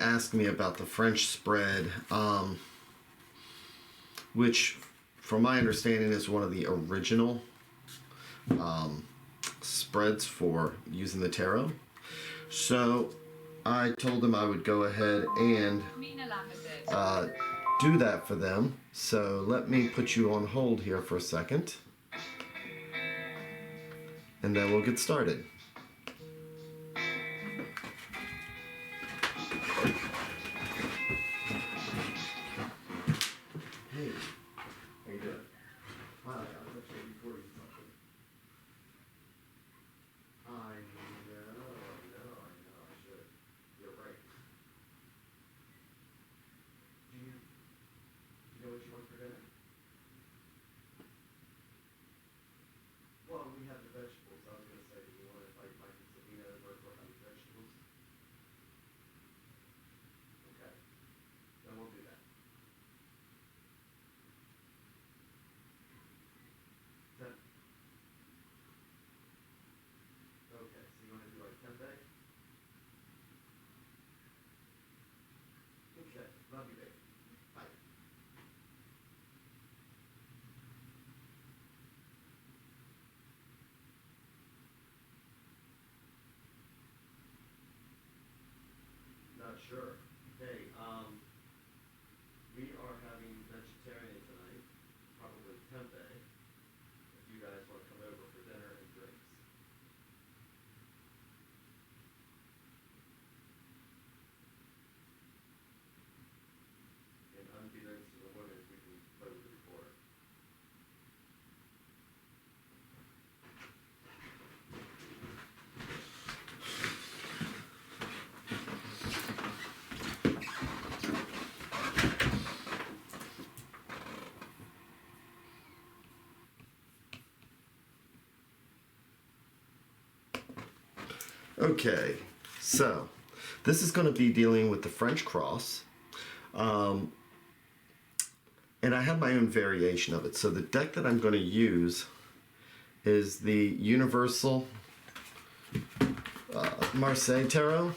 asked me about the French spread, which, from my understanding, is one of the original spreads for using the tarot. So I told them I would go ahead and do that for them. So let me put you on hold here for a second, and then we'll get started. Hey, how you doing? Hi, I was actually recording something. I know, I should. You're right. Do you know what you want for dinner? Well, we have the vegetables. I was going to say, do you want to like Mike and Sabina over for having vegetables? Okay. Then we'll do that. Then, okay, so you want to do like tempeh? Okay, love you, babe. Bye. Not sure. Hey, we are having vegetarian tonight, probably tempeh, if you guys want to come over for dinner and drinks. And unbeknownst to the women, we can play with the recorder. Okay, so this is going to be dealing with the French cross, and I have my own variation of it. So the deck that I'm going to use is the Universal Marseille Tarot.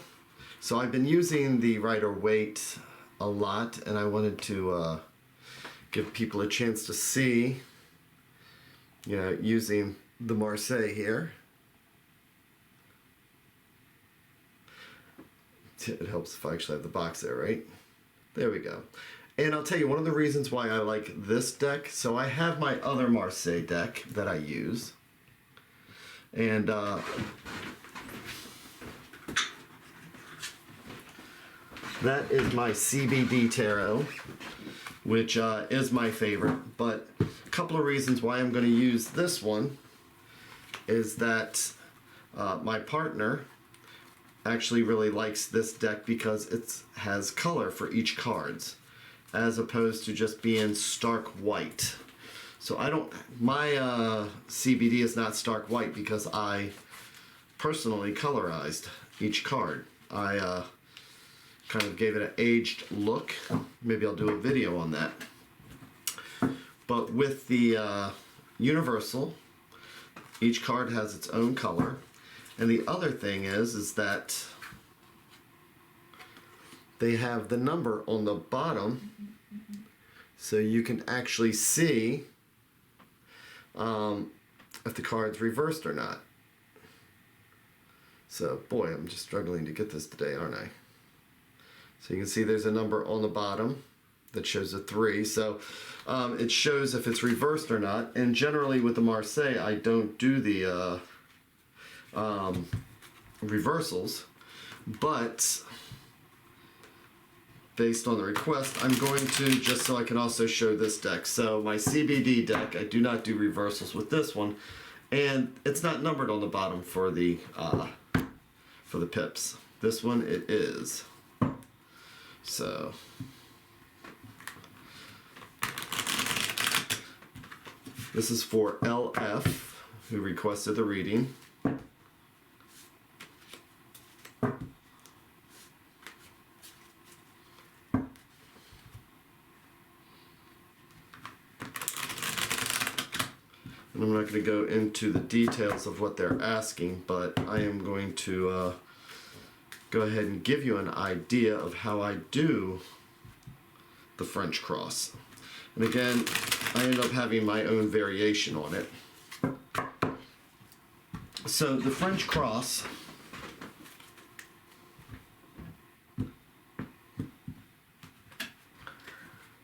So I've been using the Rider-Waite a lot, and I wanted to give people a chance to see, using the Marseille here. It helps if I actually have the box there, right? There we go. And I'll tell you one of the reasons why I like this deck. So I have my other Marseille deck that I use. And that is my CBD Tarot, which is my favorite. But a couple of reasons why I'm going to use this one is that my partner actually really likes this deck because it has color for each cards, as opposed to just being stark white. So my CBD is not stark white because I personally colorized each card. I kind of gave it an aged look. Maybe I'll do a video on that. But with the Universal, each card has its own color. And the other thing is that they have the number on the bottom, so you can actually see if the card's reversed or not. So, boy, I'm just struggling to get this today, aren't I? So you can see there's a number on the bottom that shows a 3. So it shows if it's reversed or not. And generally with the Marseille, I don't do the reversals, but based on the request, I'm going to, just so I can also show this deck. So my CBD deck, I do not do reversals with this one, and it's not numbered on the bottom for the pips. This one it is. So this is for LF, who requested the reading. And I'm not going to go into the details of what they're asking, but I am going to go ahead and give you an idea of how I do the French cross. And again, I end up having my own variation on it. So the French cross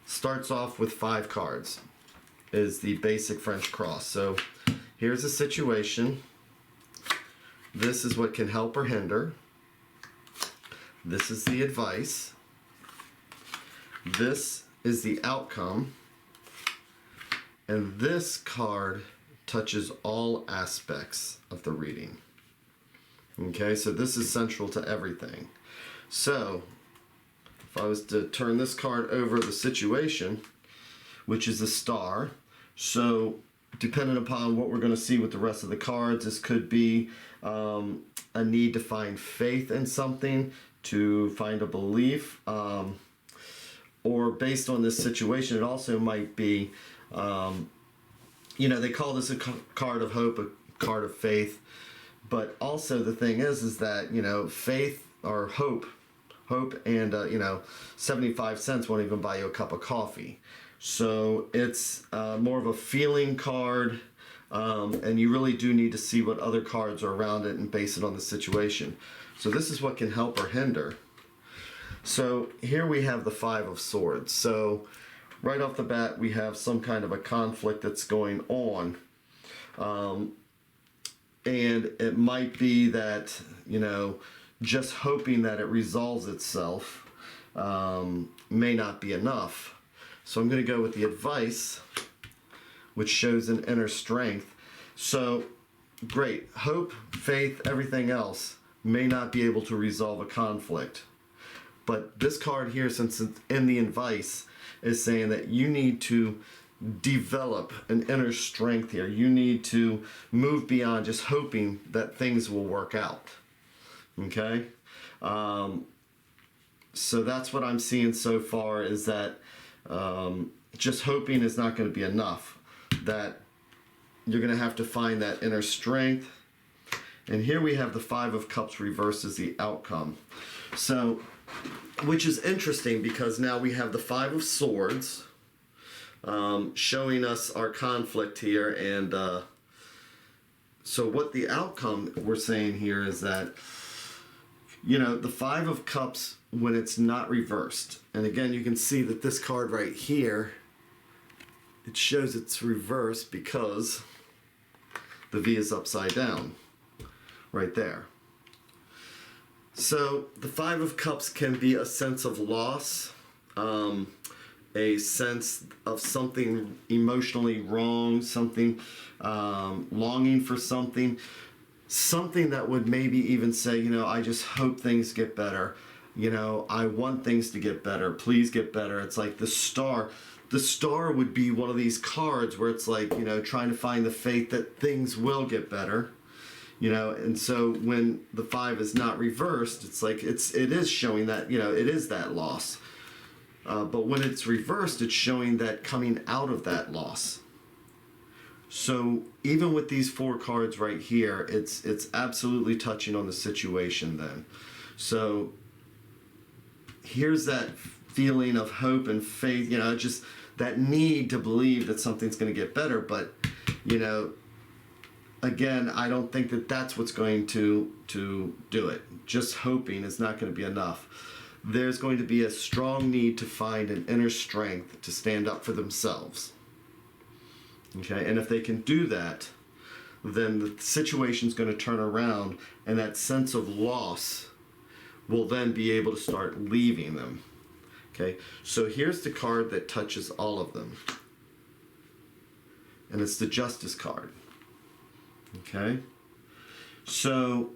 starts off with 5 cards, is the basic French cross. So here's a situation. This is what can help or hinder. This is the advice. This is the outcome. And this card touches all aspects of the reading. Okay, so this is central to everything. So if I was to turn this card over the situation, which is a star, so depending upon what we're going to see with the rest of the cards, this could be a need to find faith in something, to find a belief, or based on this situation, it also might be, they call this a card of hope, a card of faith, but also the thing is that, faith or hope and, 75 cents won't even buy you a cup of coffee. So it's more of a feeling card, and you really do need to see what other cards are around it and base it on the situation. So this is what can help or hinder. So here we have the 5 of Swords. So right off the bat, we have some kind of a conflict that's going on. And it might be that, just hoping that it resolves itself may not be enough. So I'm going to go with the advice, which shows an inner strength. So great, hope, faith, everything else may not be able to resolve a conflict. But this card here, since it's in the advice, is saying that you need to develop an inner strength here. You need to move beyond just hoping that things will work out. Okay? So that's what I'm seeing so far, is that just hoping is not going to be enough. That you're going to have to find that inner strength. And here we have the 5 of Cups reversed as the outcome. So, which is interesting because now we have the 5 of Swords showing us our conflict here. And so what the outcome we're saying here is that, the 5 of Cups, when it's not reversed, and again, you can see that this card right here, it shows it's reversed because the V is upside down right there. So the 5 of Cups can be a sense of loss, a sense of something emotionally wrong, something longing for something that would maybe even say, I just hope things get better. I want things to get better. Please get better. It's like the star. The star would be one of these cards where it's like, trying to find the faith that things will get better. And so when the 5 is not reversed, it's like it is showing that, it is that loss. But when it's reversed, it's showing that coming out of that loss. So even with these 4 cards right here, it's absolutely touching on the situation then. So here's that feeling of hope and faith, just that need to believe that something's going to get better. But, again, I don't think that that's what's going to do it. Just hoping is not going to be enough. There's going to be a strong need to find an inner strength to stand up for themselves. Okay, and if they can do that, then the situation's going to turn around, and that sense of loss will then be able to start leaving them. Okay, so here's the card that touches all of them, and it's the Justice card. Okay, so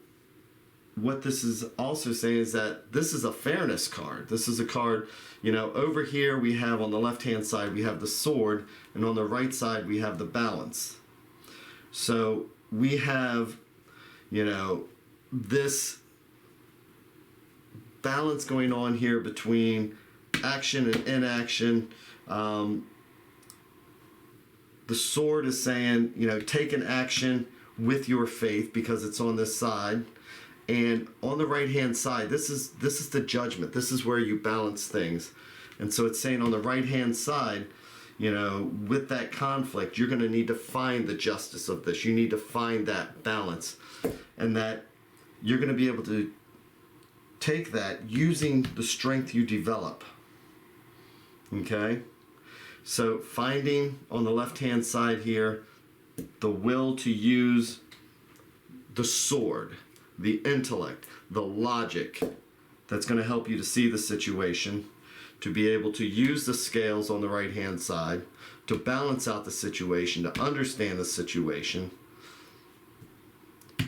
what this is also saying is that this is a fairness card. This is a card, over here we have on the left-hand side, we have the sword, and on the right side we have the balance. So we have, this balance going on here between action and inaction. The sword is saying, take an action with your faith because it's on this side. And on the right hand side, this is the judgment. This is where you balance things. And so it's saying on the right hand side, you know, with that conflict, you're going to need to find the justice of this. You need to find that balance, and that you're going to be able to take that using the strength you develop. Okay? So finding on the left hand side here the will to use the sword, the intellect, the logic that's going to help you to see the situation, to be able to use the scales on the right hand side, to balance out the situation, to understand the situation,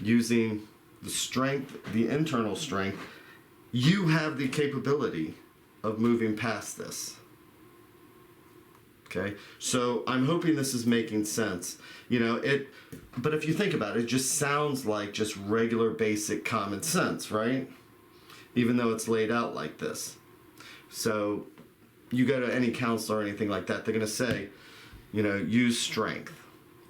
using the strength, the internal strength. You have the capability of moving past this. Okay, so I'm hoping this is making sense. You know, but if you think about it, it just sounds like just regular basic common sense, right? Even though it's laid out like this. So you go to any counselor or anything like that, they're going to say, you know, use strength.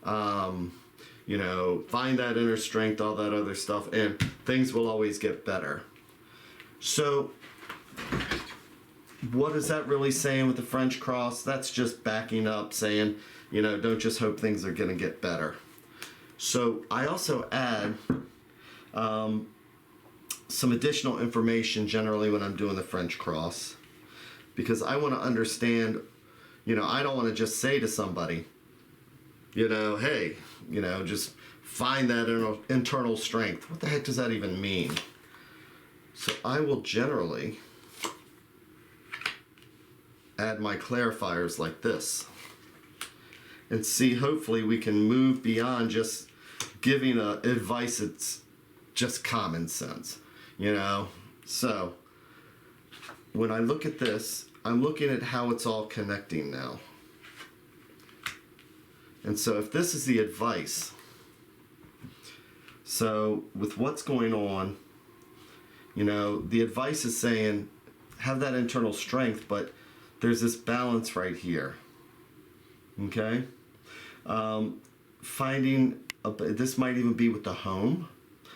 You know, find that inner strength, all that other stuff, and things will always get better. So what is that really saying with the French cross? That's just backing up, saying, you know, don't just hope things are going to get better. So I also add some additional information generally when I'm doing the French cross, because I want to understand, you know, I don't want to just say to somebody, you know, hey, you know, just find that internal strength. What the heck does that even mean? So I will generally add my clarifiers like this and see, hopefully we can move beyond just giving advice. It's just common sense, you know. So when I look at this, I'm looking at how it's all connecting now. And so if this is the advice, so with what's going on, you know, the advice is saying have that internal strength, but there's this balance right here. Okay? This might even be with the home.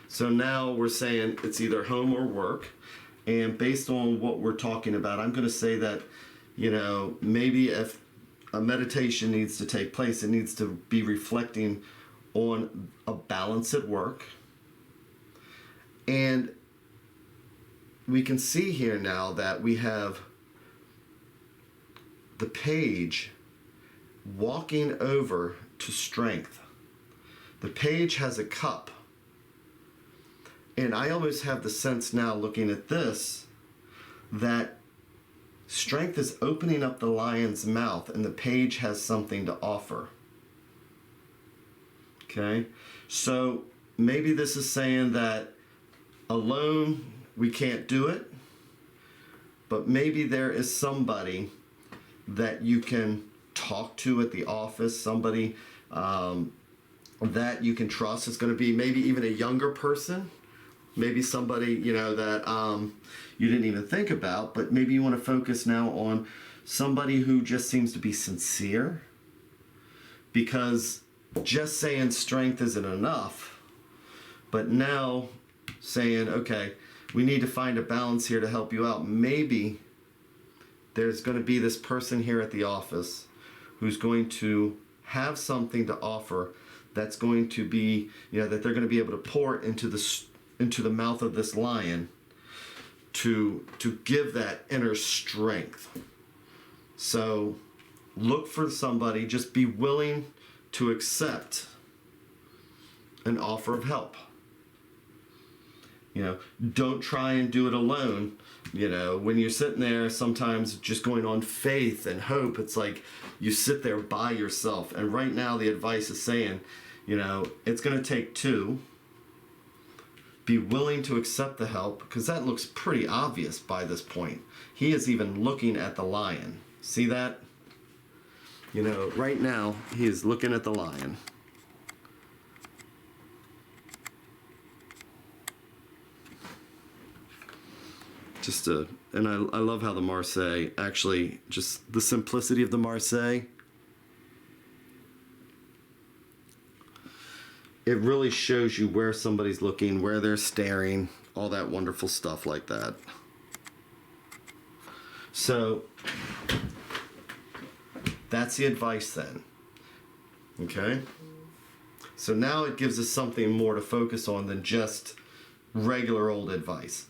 So now we're saying it's either home or work. And based on what we're talking about, I'm going to say that, you know, maybe if a meditation needs to take place, it needs to be reflecting on a balance at work. And we can see here now that we have the page walking over to strength. The page has a cup. And I almost have the sense now, looking at this, that strength is opening up the lion's mouth and the page has something to offer. Okay? So maybe this is saying that alone we can't do it, but maybe there is somebody that you can talk to at the office, somebody that you can trust. It's going to be maybe even a younger person, maybe somebody, you know, that you didn't even think about, but maybe you want to focus now on somebody who just seems to be sincere, because just saying strength isn't enough, but now saying, okay, we need to find a balance here to help you out. Maybe there's going to be this person here at the office who's going to have something to offer that's going to be, you know, that they're going to be able to pour into the mouth of this lion to give that inner strength. So look for somebody, just be willing to accept an offer of help. You know, don't try and do it alone. You know, when you're sitting there, sometimes just going on faith and hope, it's like you sit there by yourself. And right now the advice is saying, you know, it's going to take two. Be willing to accept the help, because that looks pretty obvious by this point. He is even looking at the lion. See that? You know, right now he is looking at the lion. And I love how the Marseille, actually, just the simplicity of the Marseille, it really shows you where somebody's looking, where they're staring. all that wonderful stuff like that. So that's the advice then. Okay? So now it gives us something more to focus on than just regular old advice.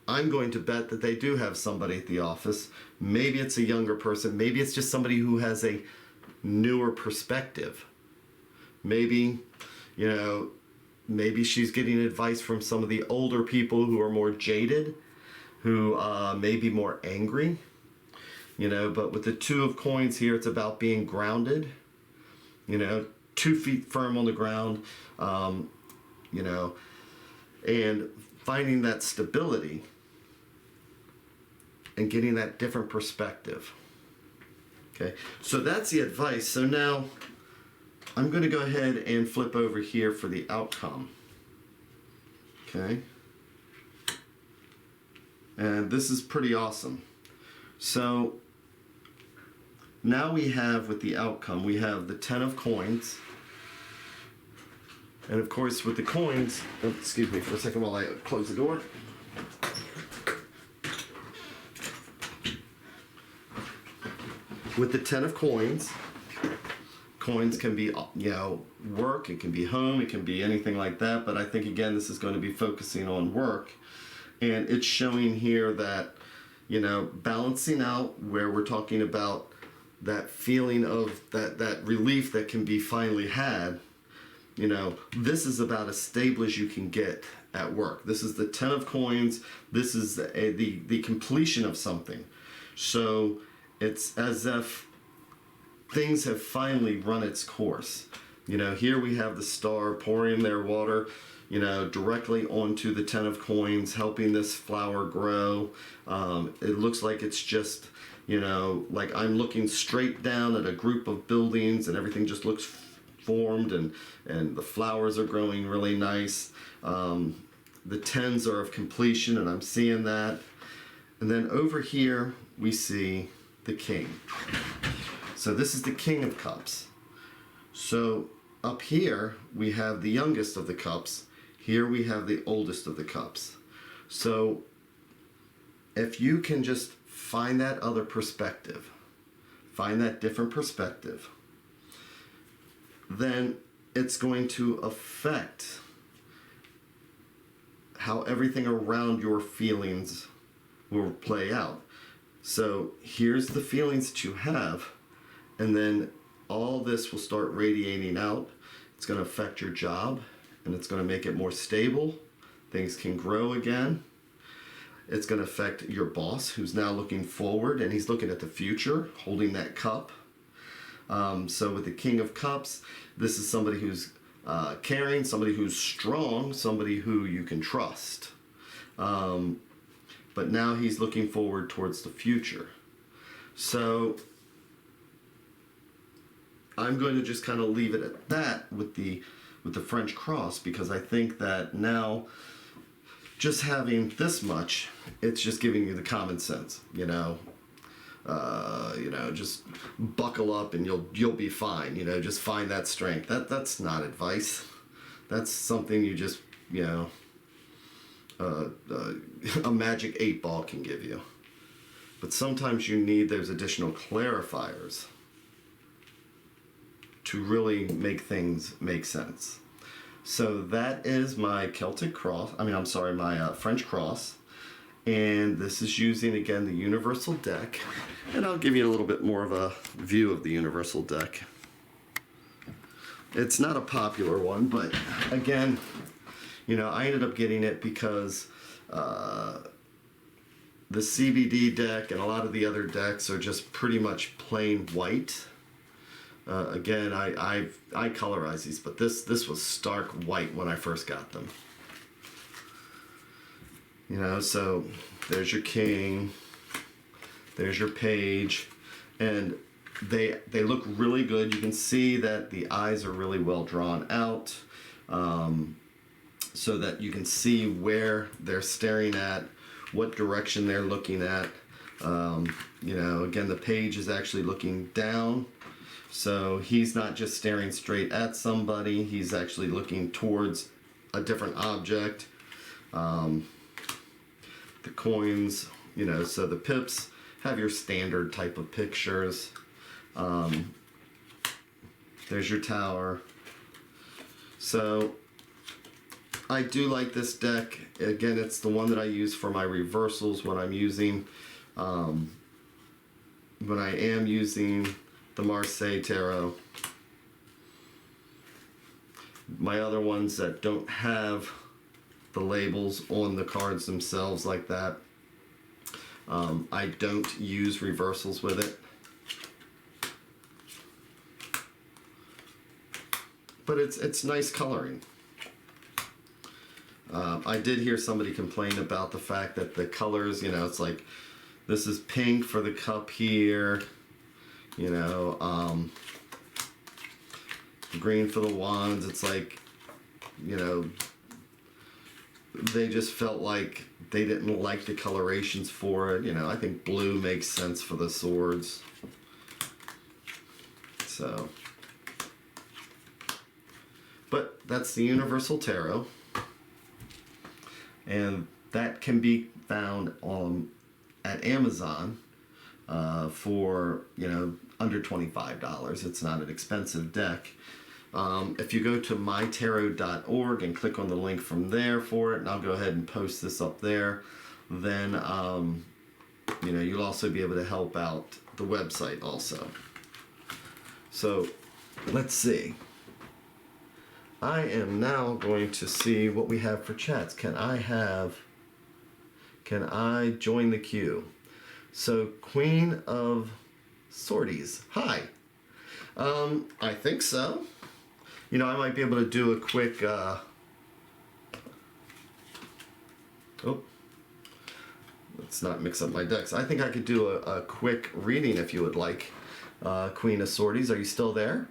I'm going to bet that they do have somebody at the office. Maybe it's a younger person. Maybe it's just somebody who has a newer perspective. Maybe, you know, maybe she's getting advice from some of the older people who are more jaded, who may be more angry. You know, but with the Two of Coins here, it's about being grounded. You know, 2 feet firm on the ground. You know, and finding that stability and getting that different perspective. Okay, so that's the advice. So now I'm going to go ahead and flip over here for the outcome. Okay, and this is pretty awesome. So now we have, with the outcome, we have the 10 of Coins. And of course, with the coins, oh, excuse me for a second while I close the door. With the 10 of Coins, coins can be, you know, work, it can be home, it can be anything like that. But I think, again, this is going to be focusing on work. And it's showing here that, you know, balancing out where we're talking about that feeling of that relief that can be finally had. You know, this is about as stable as you can get at work. This is the 10 of Coins. This is the completion of something. So it's as if things have finally run its course. You know, here we have the Star pouring their water, you know, directly onto the 10 of Coins, helping this flower grow. It looks like it's just, you know, like I'm looking straight down at a group of buildings and everything just looks formed, and the flowers are growing really nice. The 10s are of completion, and I'm seeing that. And then over here we see the King. So this is the King of Cups. So up here we have the youngest of the cups. Here we have the oldest of the cups. So if you can just find that other perspective, find that different perspective, then it's going to affect how everything around your feelings will play out. So here's the feelings that you have, and then all this will start radiating out. It's going to affect your job, and it's going to make it more stable. Things can grow again. It's going to affect your boss, who's now looking forward, and he's looking at the future, holding that cup. So with the King of Cups, this is somebody who's caring, somebody who's strong, somebody who you can trust. But now he's looking forward towards the future. So I'm going to just kind of leave it at that with the French cross, because I think that now just having this much, it's just giving you the common sense, you know. Just buckle up and you'll be fine. You know, just find that strength. That's not advice. That's something you just, you know, a magic 8-ball can give you. But sometimes you need those additional clarifiers to really make things make sense. So that is my Celtic cross. My French cross. And this is using, again, the Universal deck. And I'll give you a little bit more of a view of the Universal deck. It's not a popular one, but again, you know, I ended up getting it because the CBD deck and a lot of the other decks are just pretty much plain white. Again, I colorize these, but this was stark white when I first got them. You know, so there's your King, there's your Page, and they look really good. You can see that the eyes are really well drawn out, so that you can see where they're staring at, what direction they're looking at. You know, again, the Page is actually looking down, so he's not just staring straight at somebody, he's actually looking towards a different object. The coins, so the pips have your standard type of pictures. There's your tower. So I do like this deck. Again, it's the one that I use for my reversals when I'm using, when I am using the Marseille Tarot. My other ones that don't have the labels on the cards themselves like that, I don't use reversals with it. But it's nice coloring. I did hear somebody complain about the fact that the colors, it's like, this is pink for the cup here, green for the wands. It's like, they just felt like they didn't like the colorations for it. I think blue makes sense for the swords. So, but that's the Universal Tarot. And that can be found at Amazon for, under $25. It's not an expensive deck. If you go to MyTarot.org and click on the link from there for it, and I'll go ahead and post this up there, then, you'll also be able to help out the website also. So, let's see. I am now going to see what we have for chats. Can I join the queue? So, Queen of Swords, hi. I think so. I might be able to do a quick, let's not mix up my decks. I think I could do a quick reading if you would like. Queen of Swords, are you still there?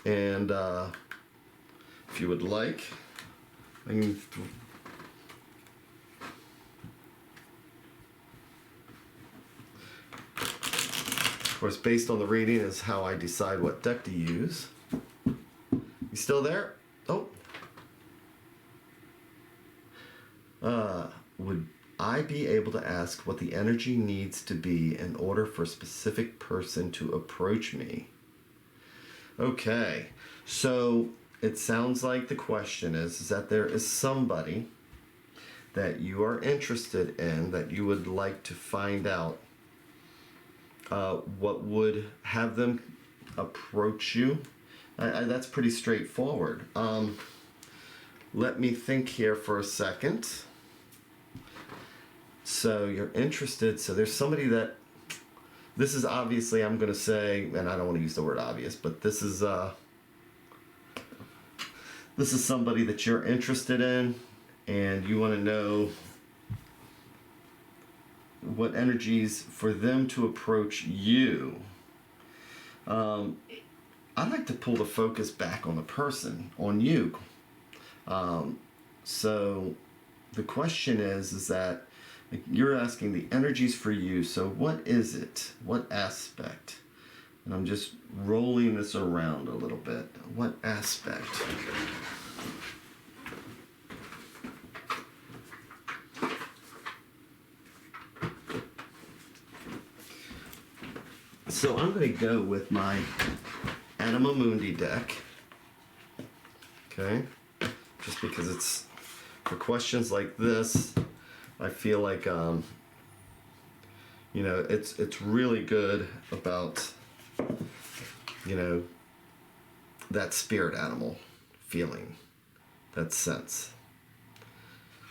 And if you would like, I can. Of course, based on the reading is how I decide what deck to use. You still there? Oh. Would I be able to ask what the energy needs to be in order for a specific person to approach me? Okay, so it sounds like the question is that there is somebody that you are interested in, that you would like to find out what would have them approach you. That's pretty straightforward. Let me think here for a second. So you're interested, so there's somebody that, this is obviously, I'm going to say, and I don't want to use the word obvious, but this is somebody that you're interested in, and you want to know what energies for them to approach you. I'd like to pull the focus back on the person, on you. So the question is that you're asking the energies for you. So what is it? What aspect? And I'm just rolling this around a little bit. What aspect? So I'm going to go with my Anima Mundi deck. Okay? Just because it's, for questions like this, I feel like, it's really good about, that spirit animal feeling, that sense.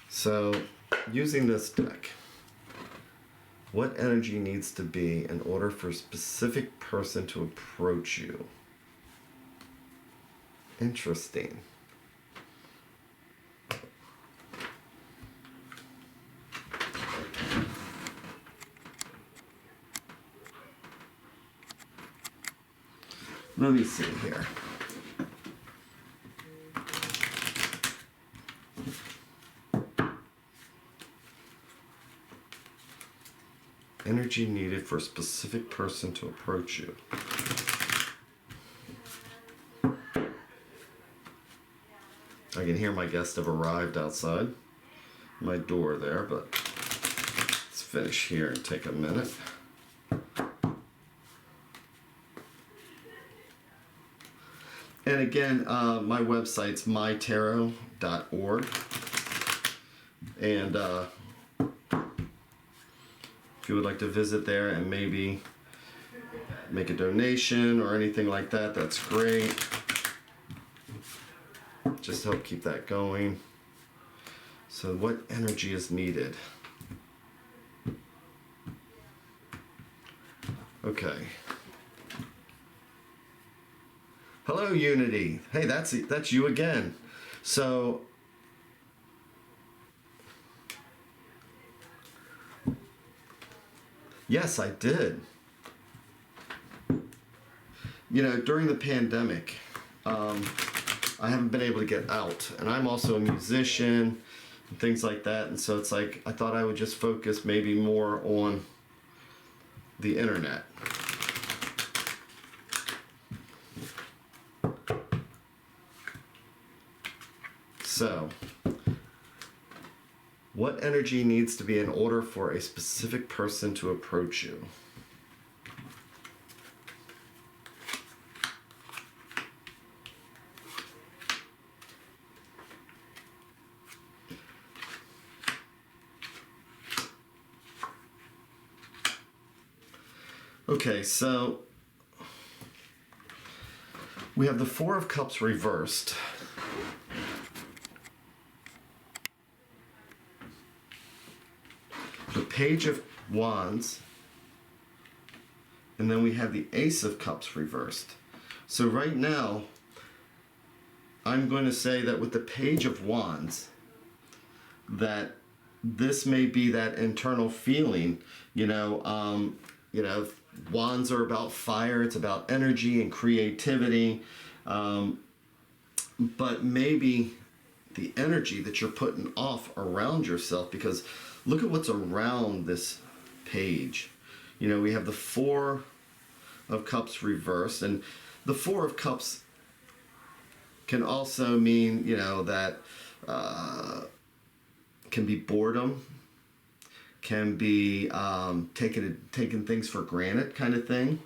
So, using this deck, what energy needs to be in order for a specific person to approach you? Interesting. Let me see here. Energy needed for a specific person to approach you. I can hear my guests have arrived outside my door there, but let's finish here and take a minute. And again, my website's MyTarot.org. And if you would like to visit there and maybe make a donation or anything like that, that's great. Just help keep that going. So what energy is needed? Okay. Hello, Unity. Hey, that's you again. So yes, I did. You know, during the pandemic, I haven't been able to get out, and I'm also a musician and things like that, and so it's like I thought I would just focus maybe more on the internet. So, what energy needs to be in order for a specific person to approach you? Okay, so we have the Four of Cups reversed. The Page of Wands, and then we have the Ace of Cups reversed. So right now, I'm going to say that with the Page of Wands, that this may be that internal feeling, wands are about fire, it's about energy and creativity, but maybe the energy that you're putting off around yourself, because look at what's around this page. You know, we have the Four of Cups reversed, and the Four of Cups can also mean, that can be boredom, can be taking things for granted kind of thing.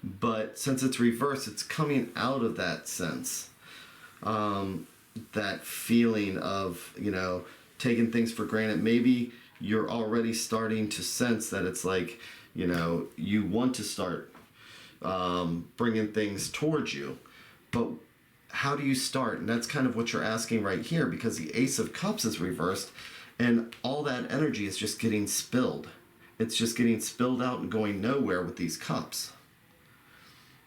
But since it's reversed, it's coming out of that sense. That feeling of, taking things for granted. Maybe you're already starting to sense that it's like, you want to start bringing things towards you. But how do you start? And that's kind of what you're asking right here, because the Ace of Cups is reversed and all that energy is just getting spilled. It's just getting spilled out and going nowhere with these cups.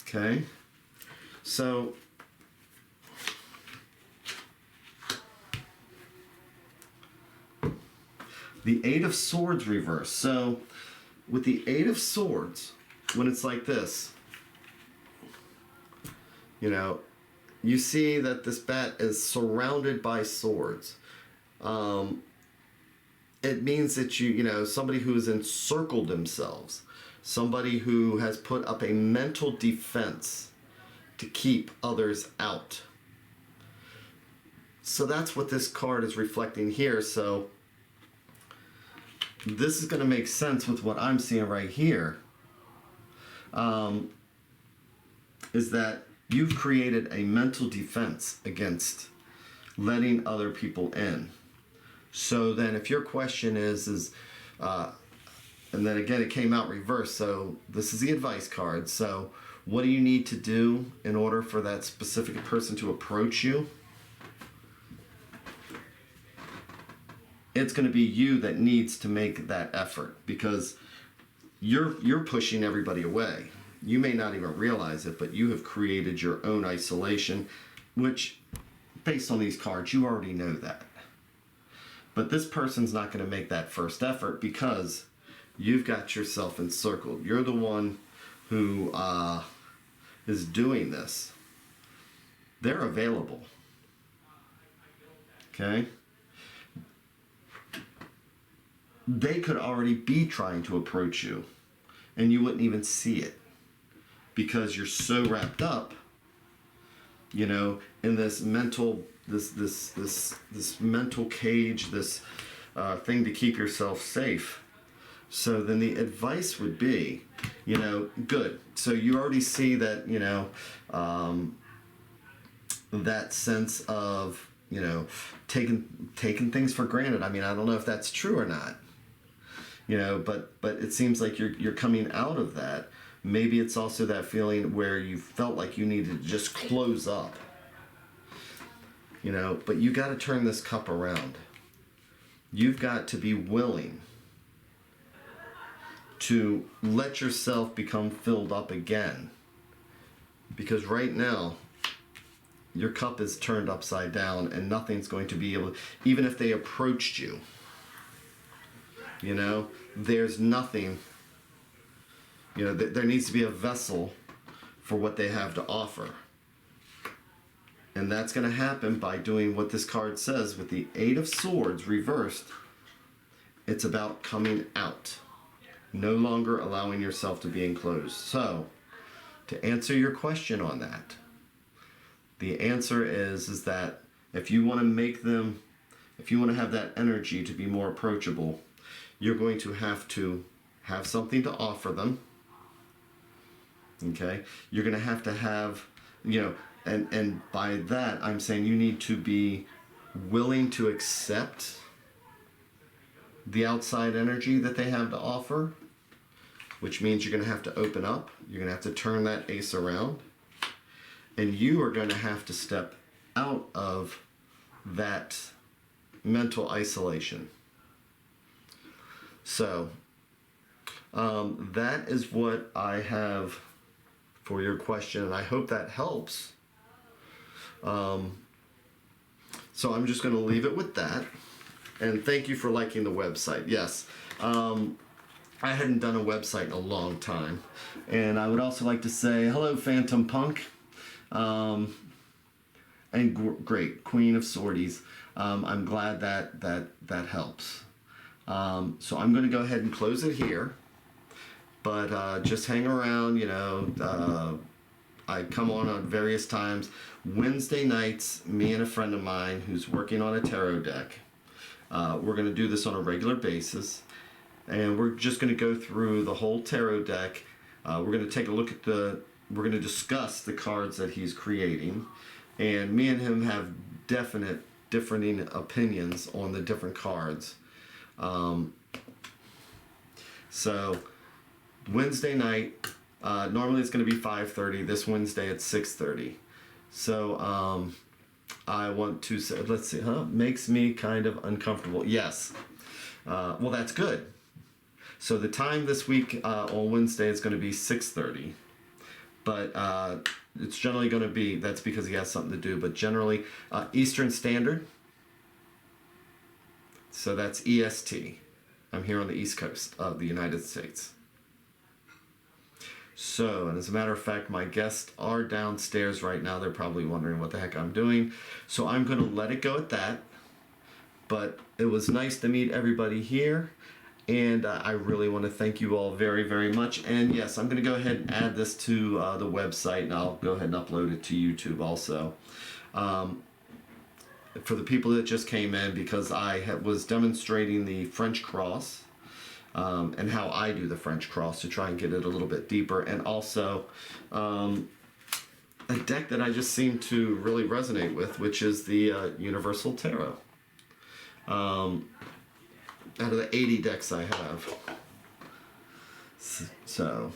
Okay? So the Eight of Swords reversed. So with the Eight of Swords, when it's like this, you see that this bat is surrounded by swords. It means that somebody who's encircled themselves, somebody who has put up a mental defense to keep others out. So that's what this card is reflecting here. So this is going to make sense with what I'm seeing right here. Is that you've created a mental defense against letting other people in. So then if your question is and then again it came out reversed, so this is the advice card. So what do you need to do in order for that specific person to approach you? It's going to be you that needs to make that effort, because you're pushing everybody away. You may not even realize it, but you have created your own isolation, which, based on these cards, you already know that. But this person's not going to make that first effort because you've got yourself encircled. You're the one who is doing this. They're available. Okay? They could already be trying to approach you, and you wouldn't even see it because you're so wrapped up, in this mental this mental cage, this thing to keep yourself safe. So then the advice would be, good. So you already see that, that sense of, taking things for granted. I mean, I don't know if that's true or not, but it seems like you're coming out of that. Maybe it's also that feeling where you felt like you needed to just close up, but you got to turn this cup around. You've got to be willing to let yourself become filled up again. Because right now, your cup is turned upside down and nothing's going to be able, even if they approached you, there's nothing, there needs to be a vessel for what they have to offer. And that's going to happen by doing what this card says with the Eight of Swords reversed. It's about coming out. No longer allowing yourself to be enclosed. So, to answer your question on that, the answer is that if you want to have that energy to be more approachable, you're going to have something to offer them. Okay? You're going to have, and by that I'm saying you need to be willing to accept the outside energy that they have to offer, which means you're going to have to open up. You're going to have to turn that ace around. And you are going to have to step out of that mental isolation. So, that is what I have for your question, and I hope that helps. So I'm just going to leave it with that. And thank you for liking the website. Yes. I hadn't done a website in a long time. And I would also like to say, hello, Phantom Punk. And great, Queen of Swordies. I'm glad that helps. So I'm going to go ahead and close it here. But just hang around, I come on various times. Wednesday nights, me and a friend of mine who's working on a tarot deck. We're going to do this on a regular basis. And we're just going to go through the whole tarot deck. We're going to take a look at we're going to discuss the cards that he's creating. And me and him have differing opinions on the different cards. So Wednesday night, normally it's going to be 5:30. This Wednesday it's 6:30. So I want to say, let's see, makes me kind of uncomfortable. Yes. Well, that's good. So the time this week on Wednesday is going to be 6:30. But it's generally going to be, that's because he has something to do, but generally Eastern Standard. So that's EST. I'm here on the East Coast of the United States. So, and as a matter of fact, my guests are downstairs right now. They're probably wondering what the heck I'm doing. So I'm going to let it go at that. But it was nice to meet everybody here. And I really want to thank you all very, very much. And yes, I'm going to go ahead and add this to the website. And I'll go ahead and upload it to YouTube also. For the people that just came in, because I was demonstrating the French cross. And how I do the French cross to try and get it a little bit deeper. And also a deck that I just seem to really resonate with, which is the Universal Tarot. Out of the 80 decks I have. So,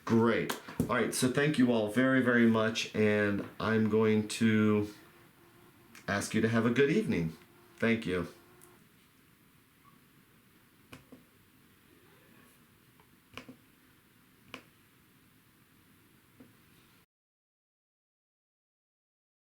great. All right, so thank you all very, very much. And I'm going to ask you to have a good evening. Thank you.